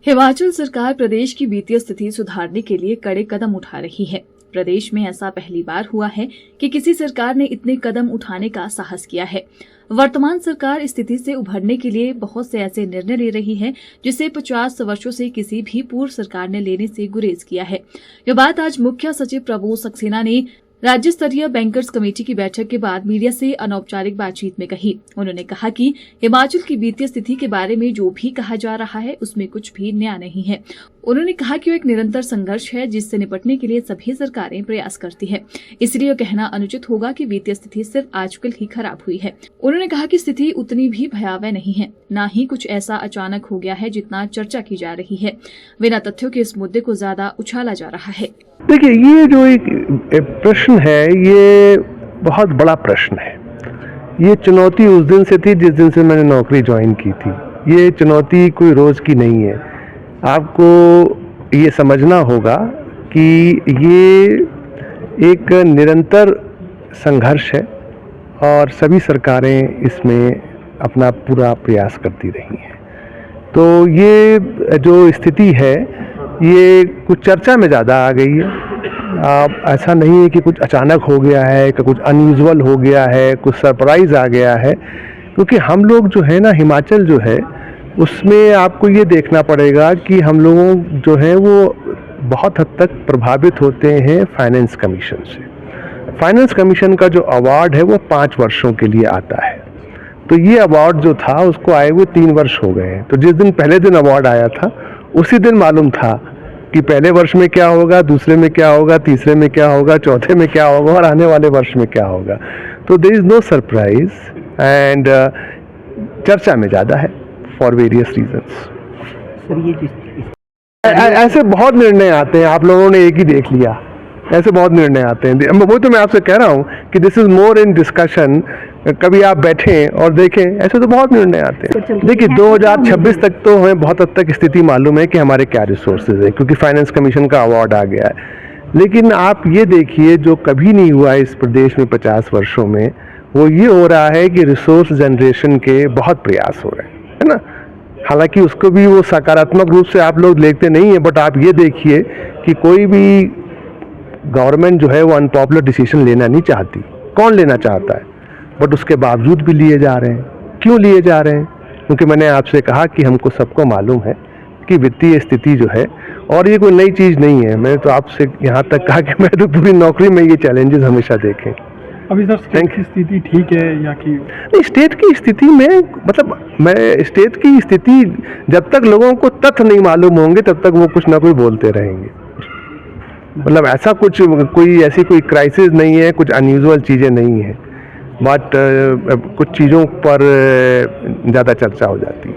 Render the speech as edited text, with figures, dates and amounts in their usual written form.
हिमाचल सरकार प्रदेश की वित्तीय स्थिति सुधारने के लिए कड़े कदम उठा रही है। प्रदेश में ऐसा पहली बार हुआ है कि किसी सरकार ने इतने कदम उठाने का साहस किया है। वर्तमान सरकार इस स्थिति से उभरने के लिए बहुत से ऐसे निर्णय ले रही है जिसे 50 वर्षों से किसी भी पूर्व सरकार ने लेने से गुरेज किया है। यह बात आज मुख्य सचिव प्रबोध सक्सेना ने राज्य स्तरीय बैंकर्स कमेटी की बैठक के बाद मीडिया से अनौपचारिक बातचीत में कही। उन्होंने कहा कि हिमाचल की वित्तीय स्थिति के बारे में जो भी कहा जा रहा है उसमें कुछ भी नया नहीं है। उन्होंने कहा कि वो एक निरंतर संघर्ष है जिससे निपटने के लिए सभी सरकारें प्रयास करती है, इसलिए कहना अनुचित होगा कि वित्तीय स्थिति सिर्फ आजकल ही खराब हुई है। उन्होंने कहा कि स्थिति उतनी भी भयावह नहीं है, न ही कुछ ऐसा अचानक हो गया है जितना चर्चा की जा रही है। बिना तथ्यों के इस मुद्दे को ज्यादा उछाला जा रहा है। देखिए, ये जो एक प्रश्न है ये बहुत बड़ा प्रश्न है। ये चुनौती उस दिन से थी जिस दिन से मैंने नौकरी ज्वाइन की थी। ये चुनौती कोई रोज़ की नहीं है। आपको ये समझना होगा कि ये एक निरंतर संघर्ष है और सभी सरकारें इसमें अपना पूरा प्रयास करती रही हैं। तो ये जो स्थिति है ये कुछ चर्चा में ज़्यादा आ गई है। ऐसा नहीं है कि कुछ अचानक हो गया है, कि कुछ अनयूजुअल हो गया है, कुछ सरप्राइज़ आ गया है। क्योंकि हम लोग जो है ना, हिमाचल जो है उसमें आपको ये देखना पड़ेगा कि हम लोगों जो है वो बहुत हद तक प्रभावित होते हैं फाइनेंस कमीशन से। फाइनेंस कमीशन का जो अवार्ड है वो 5 वर्षों के लिए आता है। तो ये अवार्ड जो था उसको आए हुए 3 वर्ष हो गए हैं। तो जिस दिन पहले दिन अवार्ड आया था उसी दिन मालूम था कि पहले वर्ष में क्या होगा, दूसरे में क्या होगा, तीसरे में क्या होगा, चौथे में क्या होगा और आने वाले वर्ष में क्या होगा। तो there is no surprise and चर्चा में ज़्यादा है फॉर वेरियस रीजंस। ऐसे बहुत निर्णय आते हैं, आप लोगों ने एक ही देख लिया। ऐसे बहुत निर्णय आते हैं, वो तो मैं आपसे कह रहा हूँ कि this is more in discussion. कभी आप बैठें और देखें, ऐसे तो बहुत निर्णय आते हैं। देखिए, 2026 तक तो हमें बहुत हद तक स्थिति मालूम है कि हमारे क्या रिसोर्सेज है, क्योंकि फाइनेंस कमीशन का अवार्ड आ गया है। लेकिन आप ये देखिए, जो कभी नहीं हुआ इस प्रदेश में 50 वर्षों में, वो ये हो रहा है कि रिसोर्स जनरेशन के बहुत प्रयास हो रहे हैं, है ना। हालांकि उसको भी वो सकारात्मक रूप से आप लोग देखते नहीं हैं, बट आप ये देखिए कि कोई भी गवर्नमेंट जो है वो अनपॉपुलर डिसीजन लेना नहीं चाहती। कौन लेना चाहता है? बट उसके बावजूद भी लिए जा रहे हैं। क्यों लिए जा रहे हैं? क्योंकि मैंने आपसे कहा कि हमको सबको मालूम है कि वित्तीय स्थिति जो है, और ये कोई नई चीज़ नहीं है। मैंने तो आपसे यहाँ तक कहा कि मैं तो पूरी नौकरी में ये चैलेंजेस हमेशा देखे। अभी सर स्टेट की स्थिति ठीक है या कि नहीं? स्टेट की स्थिति में मतलब मैं स्टेट की स्थिति जब तक लोगों को तथ्य नहीं मालूम होंगे तब तक वो कुछ ना कुछ बोलते रहेंगे। मतलब ऐसा कोई ऐसी कोई क्राइसिस नहीं है, कुछ अनयूजुअल चीज़ें नहीं है, बट कुछ चीज़ों पर ज़्यादा चर्चा हो जाती है।